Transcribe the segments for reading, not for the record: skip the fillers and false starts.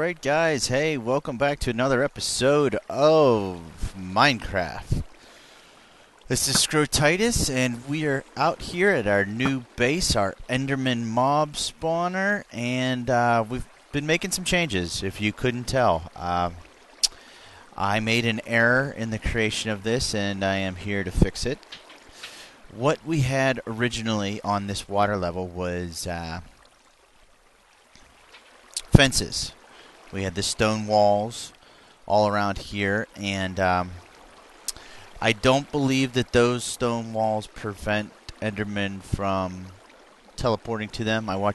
Alright guys, hey, welcome back to another episode of Minecraft. This is Scrotitus, and we are out here at our new base, our Enderman mob spawner, and we've been making some changes, if you couldn't tell. I made an error in the creation of this, and I am here to fix it. What we had originally on this water level was fences. We had the stone walls all around here, and I don't believe that those stone walls prevent Endermen from teleporting to them. I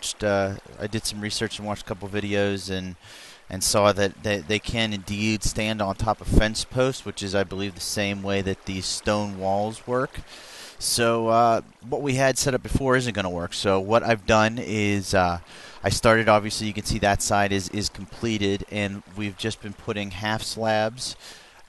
did some research and watched a couple videos and saw that they can indeed stand on top of fence posts, which is, I believe, the same way that these stone walls work. So what we had set up before isn't going to work. So what I've done is I started, obviously, you can see that side is completed, and we've just been putting half slabs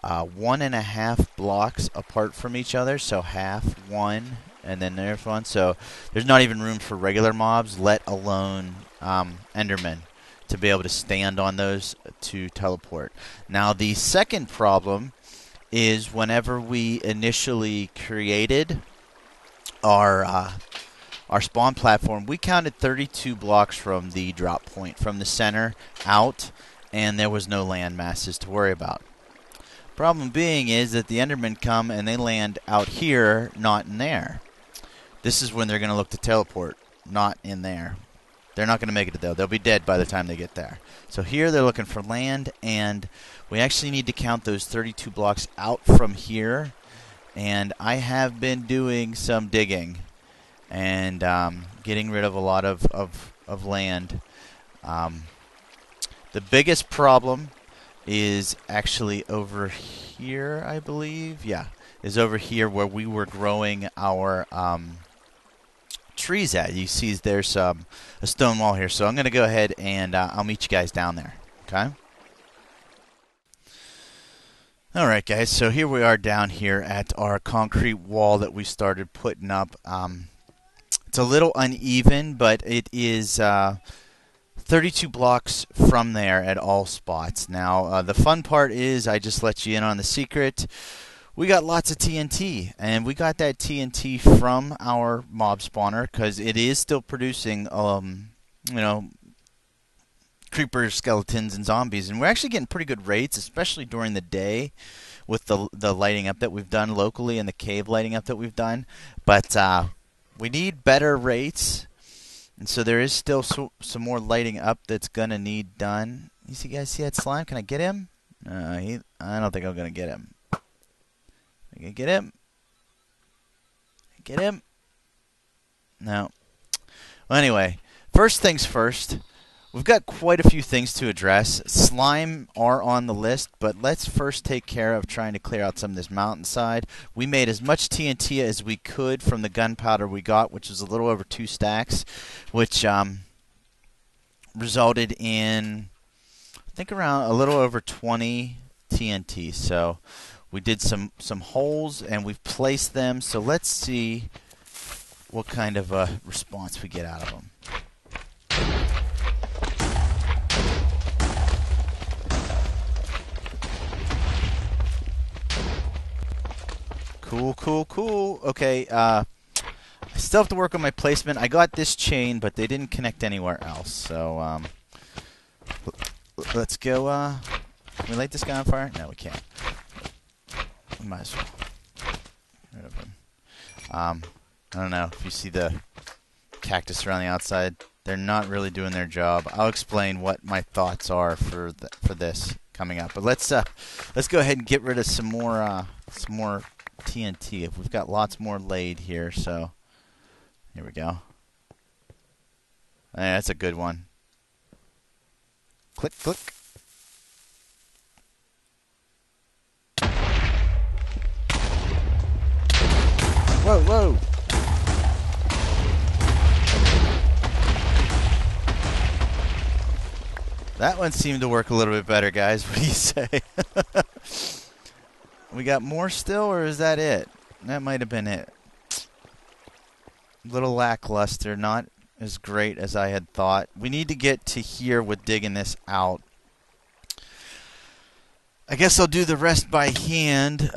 1.5 blocks apart from each other. So half, one, and then there's one. So there's not even room for regular mobs, let alone Endermen, to be able to stand on those to teleport. Now the second problem is whenever we initially created our spawn platform, we counted 32 blocks from the drop point, from the center out, and there was no land masses to worry about. Problem being is that the Endermen come and they land out here, not in there. This is when they're going to look to teleport, not in there. They're not going to make it though. They'll be dead by the time they get there. So here they're looking for land, and we actually need to count those 32 blocks out from here. And I have been doing some digging and getting rid of a lot of land. The biggest problem is actually over here, I believe. Yeah, is over here where we were growing our trees at. You see there's a stone wall here. So I'm going to go ahead and I'll meet you guys down there. Okay? Alright guys, so here we are down here at our concrete wall that we started putting up. It's a little uneven, but it is 32 blocks from there at all spots. Now, the fun part is, I just let you in on the secret, we got lots of TNT, and we got that TNT from our mob spawner, because it is still producing, creepers, skeletons, and zombies, and we're actually getting pretty good rates, especially during the day with the lighting up that we've done locally and the cave lighting up that we've done. But we need better rates, and so there is still some more lighting up that's gonna need done. You guys see that slime? Can I get him? I don't think I'm gonna get him. I can get him. Get him? No. Well, anyway, first things first. We've got quite a few things to address. Slime are on the list, but let's first take care of trying to clear out some of this mountainside. We made as much TNT as we could from the gunpowder we got, which was a little over 2 stacks, which resulted in, I think, around a little over 20 TNT. So we did some holes, and we've placed them. So let's see what kind of a response we get out of them. Cool. Okay, I still have to work on my placement. I got this chain, but they didn't connect anywhere else. So, let's go, can we light this guy on fire? No, we can't. We might as well get rid of him. I don't know if you see the cactus around the outside. They're not really doing their job. I'll explain what my thoughts are for this coming up. But let's go ahead and get rid of some more TNT. If we've got lots more laid here, so here we go. Yeah, that's a good one. Click. Whoa. That one seemed to work a little bit better, guys. What do you say? We got more still, or is that it? That might have been it. Little lackluster, not as great as I had thought. We need to get to here with digging this out. I guess I'll do the rest by hand.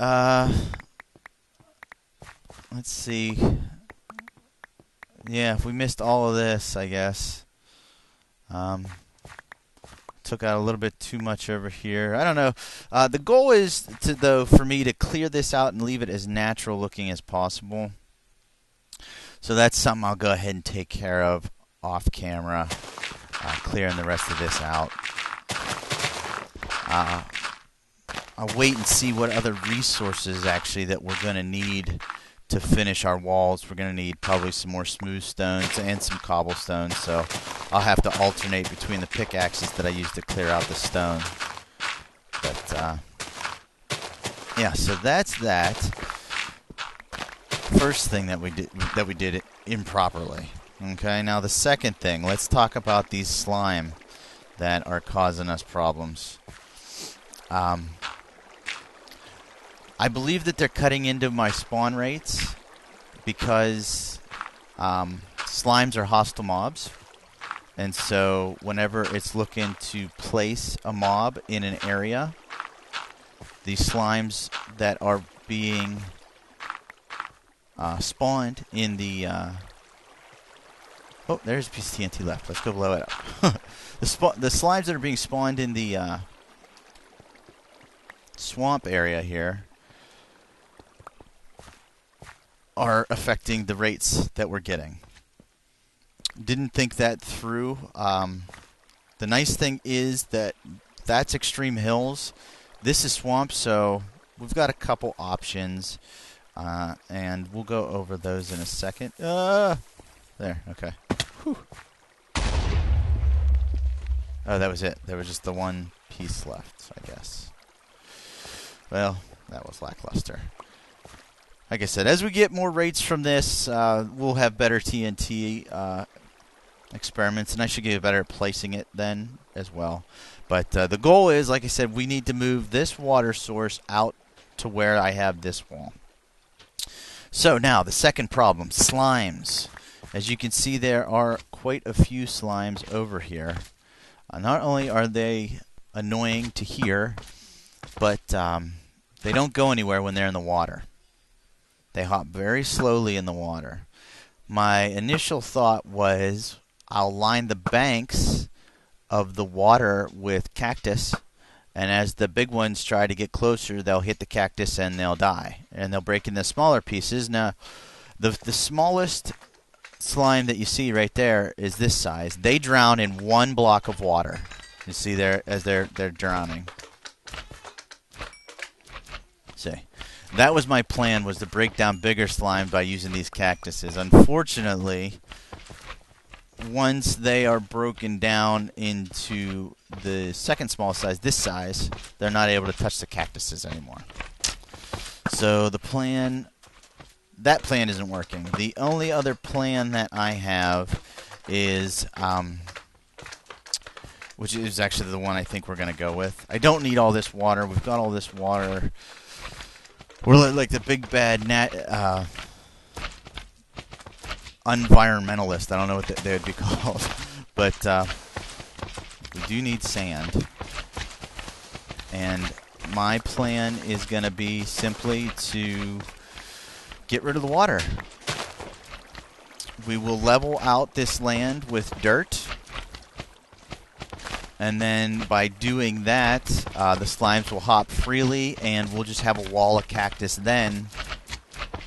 Let's see. Yeah, if we missed all of this, I guess. Took out a little bit too much over here. I don't know. The goal is for me to clear this out and leave it as natural looking as possible. So that's something I'll go ahead and take care of off camera, clearing the rest of this out. I'll wait and see what other resources actually that we're going to need to finish our walls. We're going to need probably some more smooth stones and some cobblestone, so I'll have to alternate between the pickaxes that I use to clear out the stone. But yeah, so that's that. First thing that we did it improperly. Okay, now the second thing, let's talk about these slime that are causing us problems. I believe that they're cutting into my spawn rates because slimes are hostile mobs. And so whenever it's looking to place a mob in an area, the slimes that are being spawned in the... oh, there's a piece of TNT left. Let's go blow it up. The slimes that are being spawned in the swamp area here are affecting the rates that we're getting. Didn't think that through. The nice thing is that that's extreme hills. This is swamp, so we've got a couple options, and we'll go over those in a second. There, okay. Whew. Oh, that was it. There was just the one piece left, I guess. Well, that was lackluster. Like I said, as we get more rates from this, we'll have better TNT experiments, and I should get better at placing it then as well. But the goal is, like I said, we need to move this water source out to where I have this wall. So now, the second problem, slimes. As you can see, there are quite a few slimes over here. Not only are they annoying to hear, but they don't go anywhere when they're in the water. They hop very slowly in the water. My initial thought was I'll line the banks of the water with cactus, and as the big ones try to get closer, they'll hit the cactus and they'll die. And they'll break into smaller pieces. Now, the smallest slime that you see right there is this size. They drown in one block of water. You see there as they're drowning. See. That was my plan, was to break down bigger slime by using these cactuses. Unfortunately, once they are broken down into the second smallest size, this size, they're not able to touch the cactuses anymore. So the plan, that plan isn't working. The only other plan that I have is, which is actually the one I think we're going to go with. I don't need all this water. We've got all this water. We're like the big bad environmentalist. I don't know what they would be called. But we do need sand. And my plan is going to be simply to get rid of the water. We will level out this land with dirt. And then by doing that, the slimes will hop freely, and we'll just have a wall of cactus then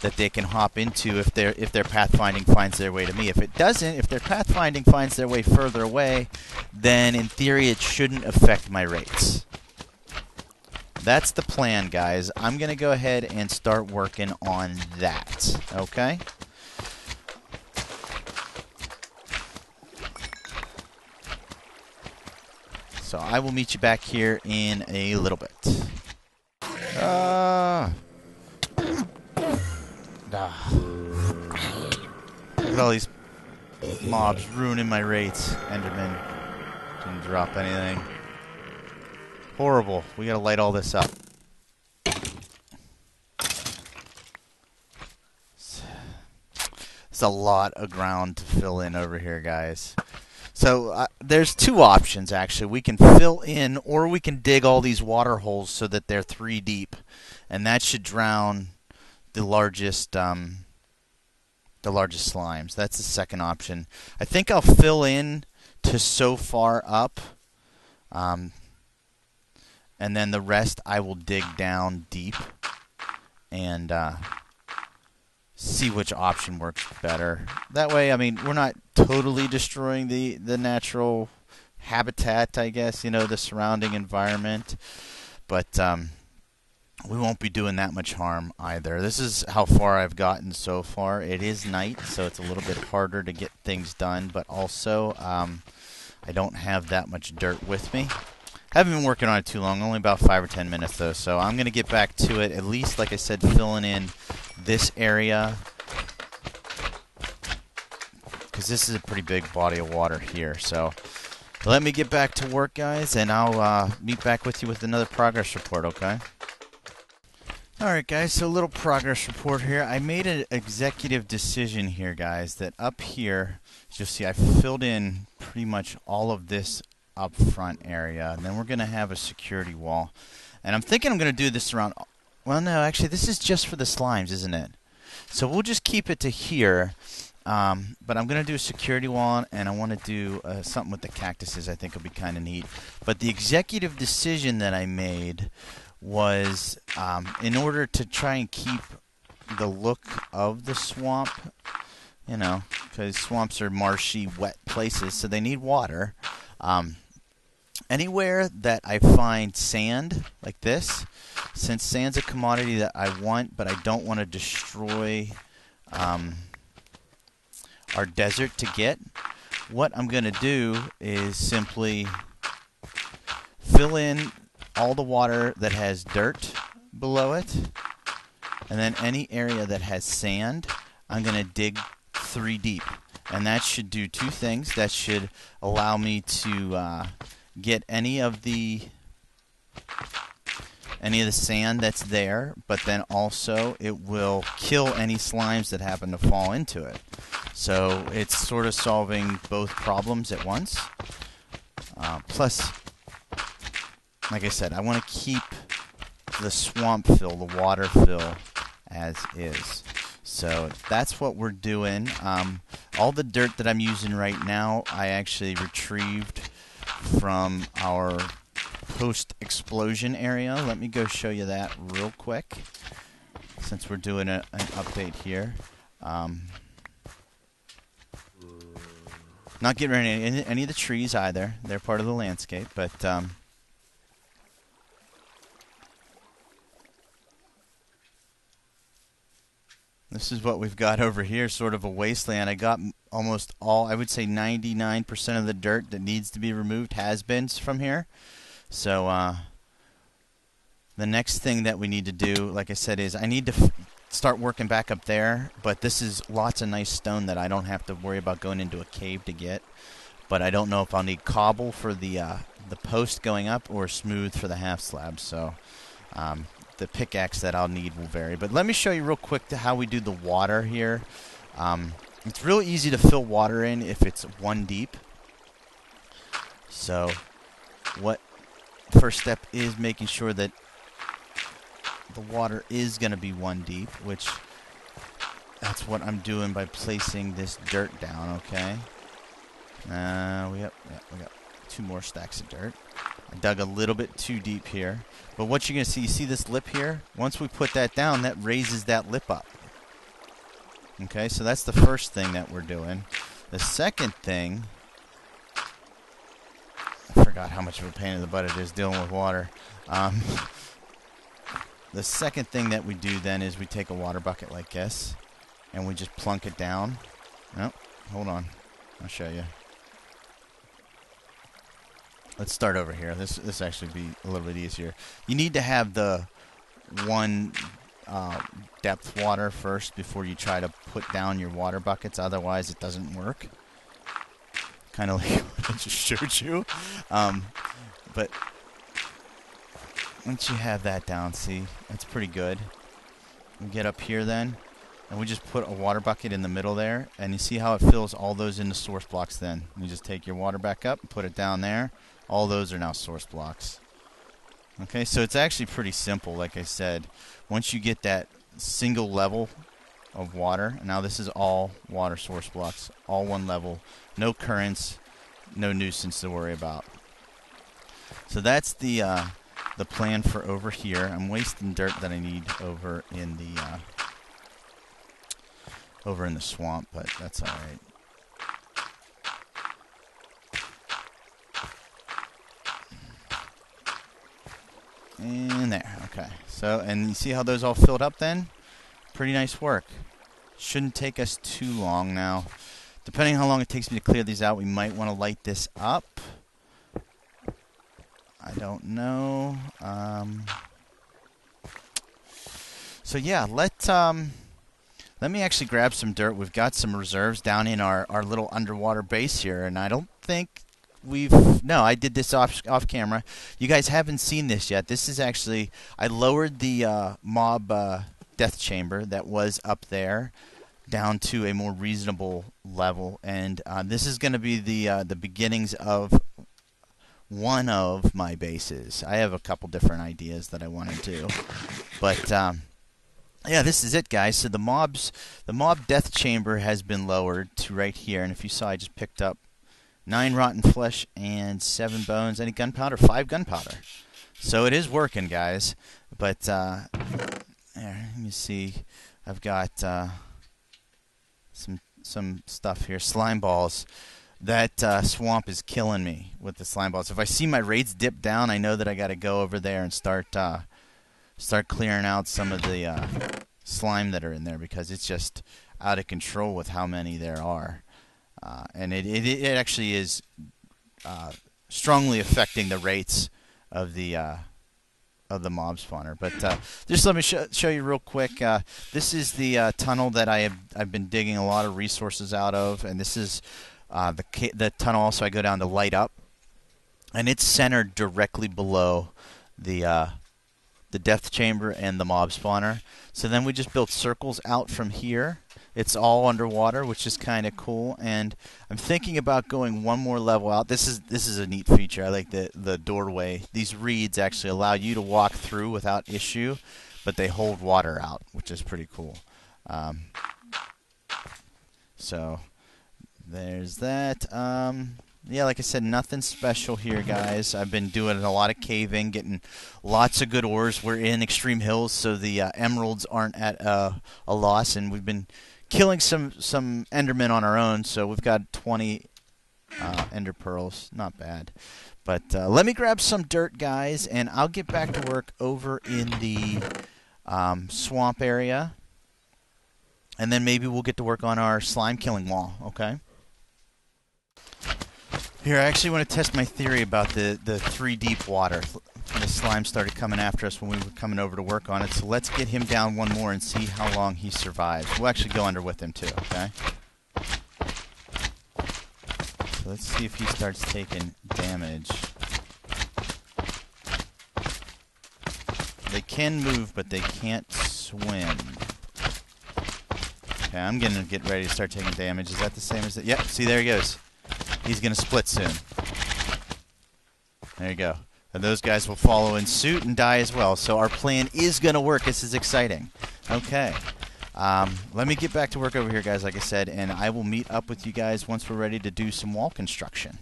that they can hop into if their pathfinding finds their way to me. If it doesn't, if their pathfinding finds their way further away, then in theory it shouldn't affect my rates. That's the plan, guys. I'm going to go ahead and start working on that. Okay? So I will meet you back here in a little bit. Look at all these mobs ruining my rates. Enderman didn't drop anything. Horrible. We gotta light all this up. It's a lot of ground to fill in over here, guys. So there's two options, actually. We can fill in, or we can dig all these water holes so that they're 3 deep. And that should drown the largest slimes. That's the second option. I think I'll fill in to so far up. And then the rest I will dig down deep and see which option works better. That way, I mean, we're not totally destroying the natural habitat, I guess, you know, the surrounding environment. But we won't be doing that much harm either. This is how far I've gotten so far. It is night, so it's a little bit harder to get things done, but also I don't have that much dirt with me. Haven't been working on it too long, only about 5 or 10 minutes though, so I'm going to get back to it, at least, like I said, filling in this area, because this is a pretty big body of water here. So let me get back to work, guys, and I'll meet back with you with another progress report, okay? Alright, guys, so a little progress report here. I made an executive decision here, guys, that up here, as you'll see, I filled in pretty much all of this up front area, and then we're going to have a security wall. And I'm thinking I'm going to do this around, well, no, actually, this is just for the slimes, isn't it? So we'll just keep it to here, but I'm going to do a security wall, and I want to do something with the cactuses. I think will be kind of neat. But the executive decision that I made was, in order to try and keep the look of the swamp, you know, because swamps are marshy, wet places, so they need water. Anywhere that I find sand, like this, since sand's a commodity that I want, but I don't want to destroy our desert to get, what I'm going to do is simply fill in all the water that has dirt below it, and then any area that has sand, I'm going to dig 3 deep. And that should do 2 things. That should allow me to get any of the sand that's there, but then also it will kill any slimes that happen to fall into it. So it's sort of solving both problems at once. Plus, like I said, I want to keep the swamp fill, the water fill, as is. So that's what we're doing. All the dirt that I'm using right now, I actually retrieved from our post-explosion area. Let me go show you that real quick, since we're doing an update here. Not getting rid of any of the trees either. They're part of the landscape, but this is what we've got over here, sort of a wasteland. I got almost all, I would say 99% of the dirt that needs to be removed has been from here. So the next thing that we need to do, like I said, is I need to start working back up there. But this is lots of nice stone that I don't have to worry about going into a cave to get. But I don't know if I'll need cobble for the post going up or smooth for the half slab. So the pickaxe that I'll need will vary. But let me show you real quick how we do the water here. It's real easy to fill water in if it's 1 deep. So what first step is making sure that the water is going to be 1 deep, which that's what I'm doing by placing this dirt down, okay? We got 2 more stacks of dirt. I dug a little bit too deep here. But what you're going to see, you see this lip here? Once we put that down, that raises that lip up. Okay, so that's the first thing that we're doing. The second thing, I forgot how much of a pain in the butt it is dealing with water. The second thing that we do then is we take a water bucket like this, and we just plunk it down. Oh, hold on. I'll show you. Let's start over here. This actually be a little bit easier. You need to have the 1 depth water first before you try to put down your water buckets. Otherwise, it doesn't work. Kind of like what I just showed you. But once you have that down, see, that's pretty good. We get up here then. And we just put a water bucket in the middle there, and you see how it fills all those into source blocks then. You just take your water back up and put it down there. All those are now source blocks. Okay, so it's actually pretty simple, like I said. Once you get that single level of water, now this is all water source blocks, all one level, no currents, no nuisance to worry about. So that's the plan for over here. I'm wasting dirt that I need over in the swamp, but that's all right. And there, okay. So, and you see how those all filled up then? Pretty nice work. Shouldn't take us too long now. Depending on how long it takes me to clear these out, we might want to light this up. I don't know. So yeah, let me actually grab some dirt. We've got some reserves down in our little underwater base here, and I don't think no, I did this off camera. You guys haven't seen this yet. This is actually, I lowered the mob death chamber that was up there down to a more reasonable level, and this is going to be the beginnings of one of my bases. I have a couple different ideas that I want to do, but yeah, this is it, guys. So the mob death chamber has been lowered to right here, and if you saw, I just picked up 9 rotten flesh and 7 bones. Any gunpowder? 5 gunpowder. So it is working, guys. But there, let me see. I've got some stuff here. Slime balls. That swamp is killing me with the slime balls. If I see my rates dip down, I know that I got to go over there and start clearing out some of the slime that are in there, because it's just out of control with how many there are. And it actually is strongly affecting the rates of the mob spawner. But just let me show you real quick. This is the tunnel that I've been digging a lot of resources out of, and this is the tunnel also I go down to light up, and it's centered directly below the death chamber and the mob spawner. So then we just built circles out from here. It's all underwater, which is kind of cool, and I'm thinking about going one more level out. This is a neat feature. I like the doorway. These reeds actually allow you to walk through without issue, but they hold water out, which is pretty cool. So there's that. Yeah, like I said, nothing special here, guys. I've been doing a lot of caving, getting lots of good ores. We're in extreme hills, so the emeralds aren't at a loss, and we've been killing some endermen on our own, so we've got 20 ender pearls. Not bad. But let me grab some dirt, guys, and I'll get back to work over in the swamp area, and then maybe we'll get to work on our slime killing wall, okay? Here, I actually want to test my theory about the 3 deep water. The slime started coming after us when we were coming over to work on it, so let's get him down one more and see how long he survives. We'll actually go under with him too, okay? So let's see if he starts taking damage. They can move, but they can't swim. Okay, I'm going to get ready to start taking damage. Is that the same as that? Yep, see, there he goes. He's going to split soon. There you go. And those guys will follow in suit and die as well. So our plan is going to work. This is exciting. Okay. Let me get back to work over here, guys, like I said, and I will meet up with you guys once we're ready to do some wall construction.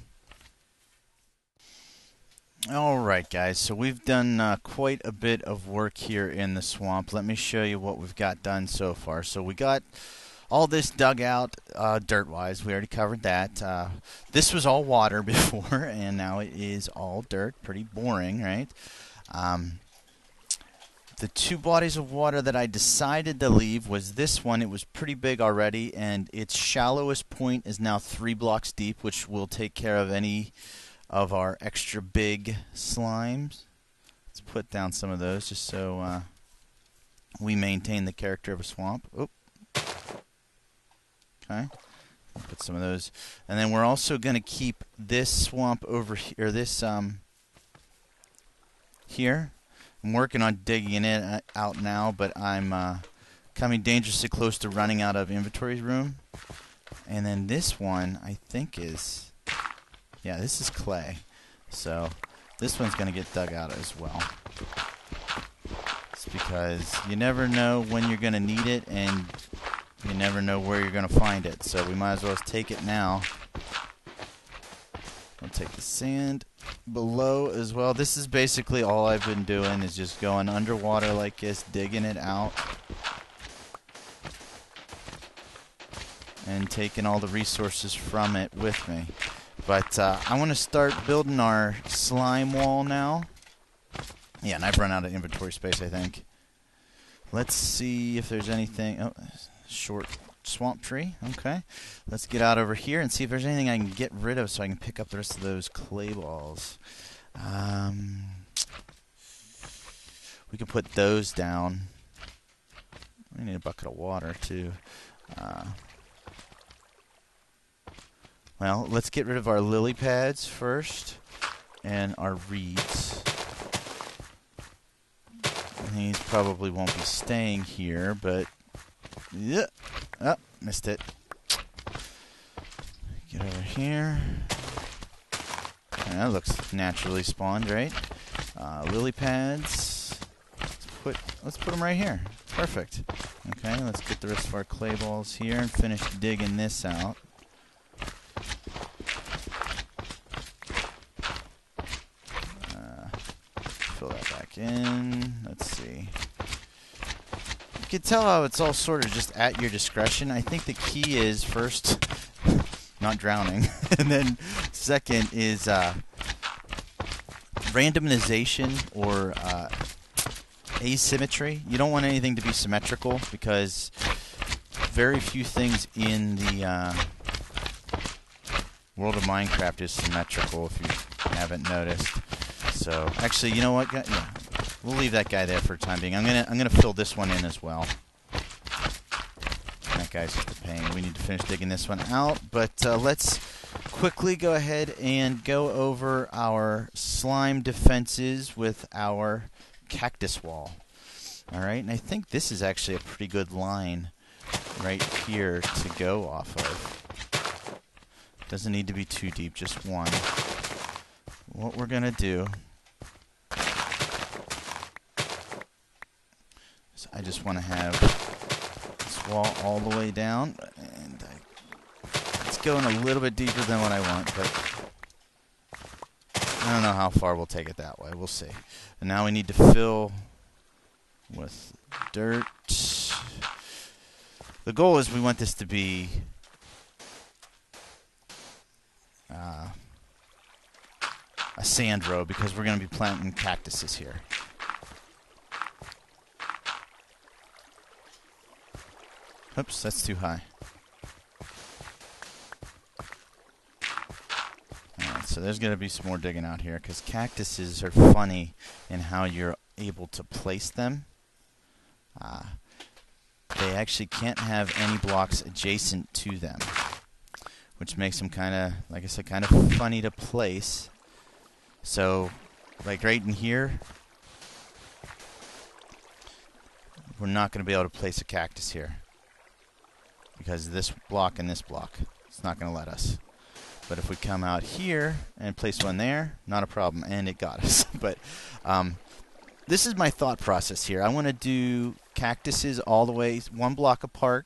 Alright, guys, so we've done quite a bit of work here in the swamp. Let me show you what we've got done so far. So we got all this dug out dirt-wise. We already covered that. This was all water before, and now it is all dirt. Pretty boring, right? The 2 bodies of water that I decided to leave was this one. It was pretty big already, and its shallowest point is now 3 blocks deep, which will take care of any of our extra big slimes. Let's put down some of those just so we maintain the character of a swamp. Oop. Okay. Put some of those. And then we're also going to keep this swamp over here, this here. I'm working on digging it out now, but I'm coming dangerously close to running out of inventory room. And then this one, I think is, yeah, this is clay. So this one's going to get dug out as well. It's because you never know when you're going to need it, and you never know where you're going to find it. So we might as well take it now. I'll take the sand below as well. This is basically all I've been doing, is just going underwater like this, digging it out, and taking all the resources from it with me. But I want to start building our slime wall now. Yeah, and I've run out of inventory space, I think. Let's see if there's anything. Oh, short swamp tree. Okay. Let's get out over here and see if there's anything I can get rid of so I can pick up the rest of those clay balls. We can put those down. We need a bucket of water, too. Well, let's get rid of our lily pads first, and our reeds. These probably won't be staying here, but yeah, oh, missed it. Get over here. That looks naturally spawned, right? Lily pads. Let's put them right here. Perfect. Okay, let's get the rest of our clay balls here and finish digging this out. Fill that back in. Let's see. You can tell how it's all sort of just at your discretion. I think the key is, first, not drowning, and then second is randomization or asymmetry. You don't want anything to be symmetrical, because very few things in the world of Minecraft is symmetrical, if you haven't noticed. So, actually, you know what? Yeah, we'll leave that guy there for the time being. I'm gonna fill this one in as well. That guy's just a pain. We need to finish digging this one out. But let's quickly go ahead and go over our slime defenses with our cactus wall. All right, and I think this is actually a pretty good line right here to go off of. Doesn't need to be too deep, just one. What we're gonna do, so I just want to have this wall all the way down, and it's going a little bit deeper than what I want, but I don't know how far we'll take it that way. We'll see. And now we need to fill with dirt. The goal is we want this to be a sand row, because we're going to be planting cactuses here. Oops, that's too high. Alright, so there's going to be some more digging out here, because cactuses are funny in how you're able to place them. They actually can't have any blocks adjacent to them, which makes them kind of, like I said, kind of funny to place. So, like right in here, we're not going to be able to place a cactus here, because this block and this block, it's not going to let us. But if we come out here and place one there, not a problem, and it got us. But this is my thought process here. I want to do cactuses all the way one block apart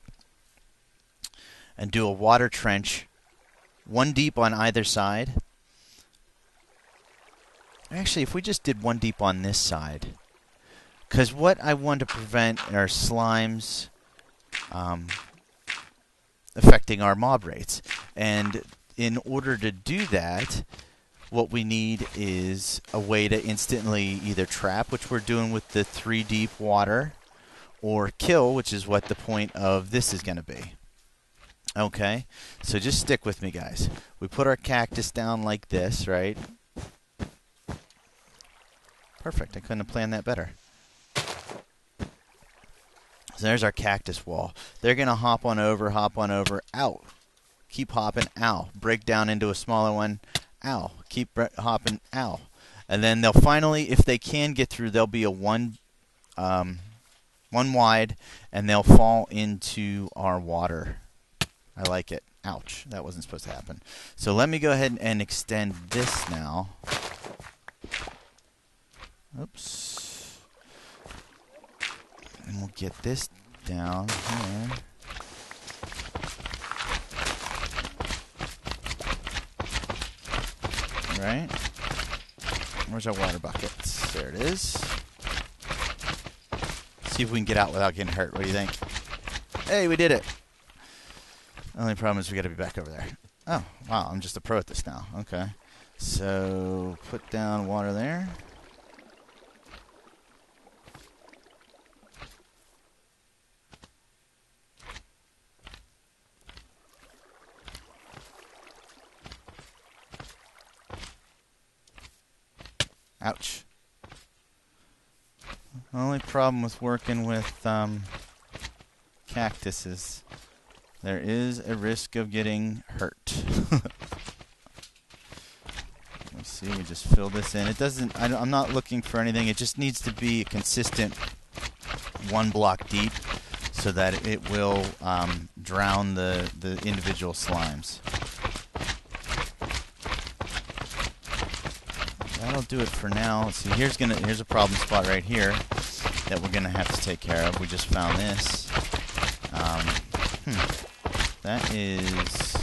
and do a water trench, one deep on either side. Actually, if we just did one deep on this side, because what I want to prevent are slimes affecting our mob rates. And in order to do that, what we need is a way to instantly either trap, which we're doing with the 3 deep water, or kill, which is what the point of this is going to be. Okay, so just stick with me, guys. We put our cactus down like this, right? Perfect. I couldn't have planned that better. So there's our cactus wall. They're going to hop on over, ow. Keep hopping, ow. Break down into a smaller one, ow. Keep hopping, ow. And then they'll finally, if they can get through, there'll be a one one wide, and they'll fall into our water. I like it. Ouch, that wasn't supposed to happen. So let me go ahead and extend this now. Oops. And we'll get this down here. Right? Where's our water buckets? There it is. See if we can get out without getting hurt. What do you think? Hey, we did it. The only problem is we got to be back over there. Oh, wow, I'm just a pro at this now. Okay. So, put down water there. Ouch. The only problem with working with cactuses, there is a risk of getting hurt. Let's see, we just fill this in. It doesn't, I'm not looking for anything. It just needs to be a consistent 1 block deep so that it will drown the individual slimes. That'll do it for now. Let's see, here's a problem spot right here that we're gonna have to take care of. We just found this. That is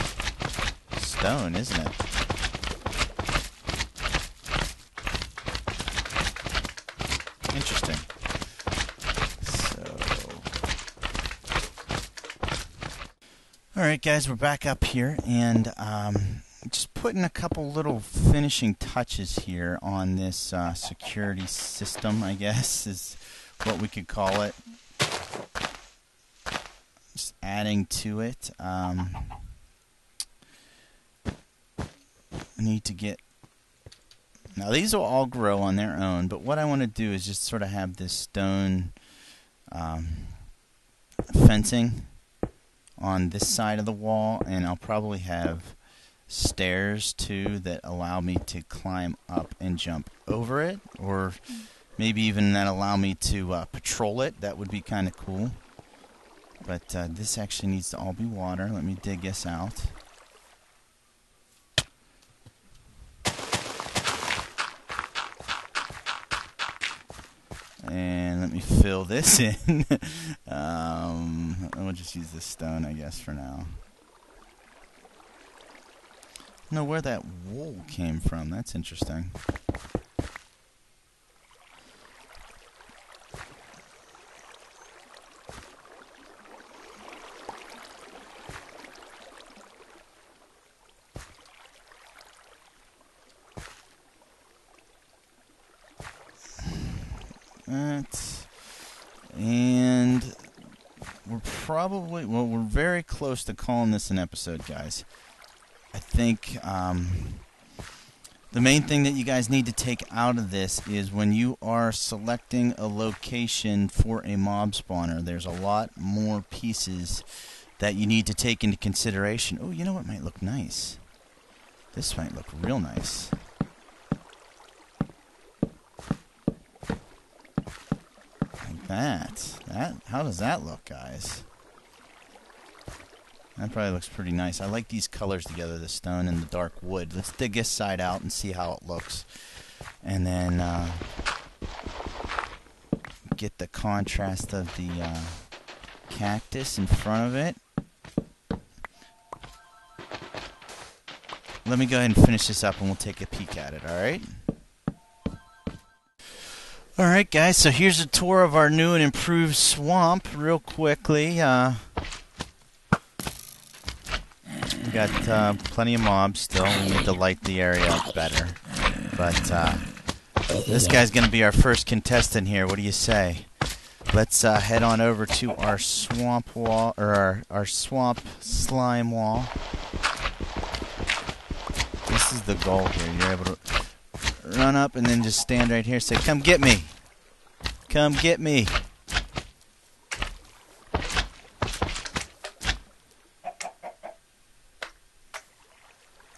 stone, isn't it? Interesting. So, alright guys, we're back up here, and just putting a couple little finishing touches here on this security system, I guess, is what we could call it. Just adding to it. I need to get... Now, these will all grow on their own, but what I want to do is just sort of have this stone fencing on this side of the wall, and I'll probably have stairs too that allow me to climb up and jump over it, or maybe even that allow me to patrol it. That would be kind of cool. But this actually needs to all be water. Let me dig this out. And let me fill this in. We'll just use this stone, I guess, for now. I don't know where that wool came from. That's interesting. And we're probably, well, we're very close to calling this an episode, guys. I think the main thing that you guys need to take out of this is when you are selecting a location for a mob spawner, there's a lot more pieces that you need to take into consideration. Oh, you know what might look nice? This might look real nice. Like that. How does that look, guys? That probably looks pretty nice. I like these colors together, the stone and the dark wood. Let's dig this side out and see how it looks. And then get the contrast of the cactus in front of it. Let me go ahead and finish this up and we'll take a peek at it, alright? Alright guys, so here's a tour of our new and improved swamp real quickly. We got plenty of mobs still. We need to light the area up better. But this guy's going to be our first contestant here. What do you say? Let's head on over to our swamp wall, or our swamp slime wall. This is the goal here. You're able to run up and then just stand right here. Say, "Come get me! Come get me!"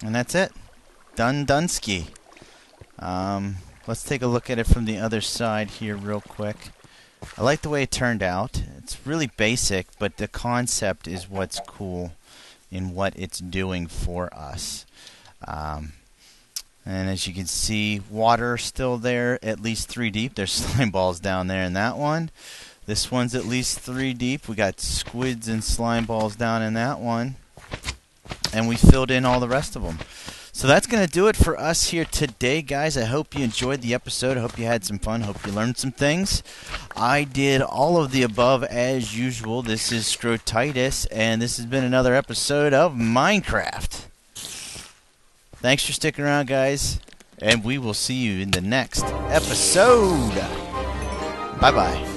And that's it. Done Dunsky. Let's take a look at it from the other side here real quick. I like the way it turned out. It's really basic, but the concept is what's cool in what it's doing for us. And as you can see, water still there, at least 3 deep. There's slime balls down there in that one. This one's at least 3 deep. We got squids and slime balls down in that one. And we filled in all the rest of them. So that's going to do it for us here today, guys. I hope you enjoyed the episode. I hope you had some fun. Hope you learned some things. I did all of the above as usual. This is Scrotitis, and this has been another episode of Minecraft. Thanks for sticking around, guys, and we will see you in the next episode. Bye-bye.